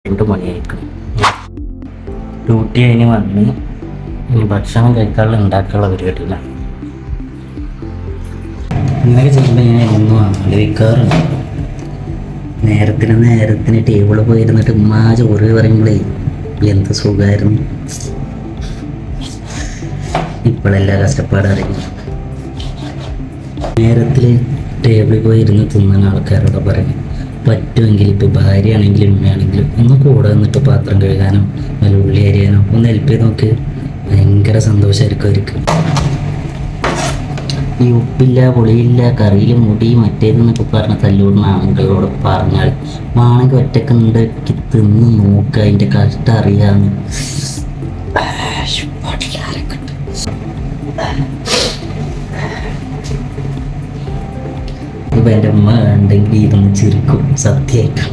2 മണിയായിരിക്കും. Duty കഴിഞ്ഞ് വന്ന് ഭക്ഷണം കഴിക്കാനുള്ള ഉണ്ടാക്കാനുള്ള പരിപാടിയില്ല. ഇങ്ങനെ ചെയ്യുമ്പോൾ ഞാൻ എന്നും ആലോചിക്കാറുണ്ട്. നേരത്തിന് ടേബിളിൽ പോയിരുന്നിട്ട് ഉമ്മാ ചോറ് പറയുമ്പോഴേ എന്ത് സുഖമായിരുന്നു. ഇപ്പോഴെല്ലാ കഷ്ടപ്പാടറിയും. നേരത്തിൽ ടേബിളിൽ പോയിരുന്ന് തിന്നുന്ന ആൾക്കാരോട് പറയും, പറ്റുമെങ്കിൽ ഇപ്പോൾ ഭാര്യയാണെങ്കിലും ഉമ്മയാണെങ്കിലും ഒന്ന് കൂടെ നിന്നിട്ട് പാത്രം കഴുകാനോ നല്ല ഉള്ളി അരിയാനോ ഒന്ന് ഹെൽപ്പ് ചെയ്ത് നോക്ക്. ഭയങ്കര സന്തോഷമായിരിക്കും അവർക്ക്. ഈ ഉപ്പില്ല പുളിയില്ല കറിയിൽ മുടി മറ്റേതെന്നൊക്കെ പറഞ്ഞ തല്ലൂടുന്ന ആണുങ്ങളോട് പറഞ്ഞാൽ ആണെങ്കിൽ ഒറ്റക്ക് ഉണ്ടാക്കി തിന്ന് നോക്കുക, അതിൻ്റെ കഷ്ടം അറിയാന്ന്. ഇപ്പം എൻ്റെ ഉമ്മ ഉണ്ടെങ്കിൽ ഇതൊന്ന് ചിരിക്കും സത്യമായിട്ട്.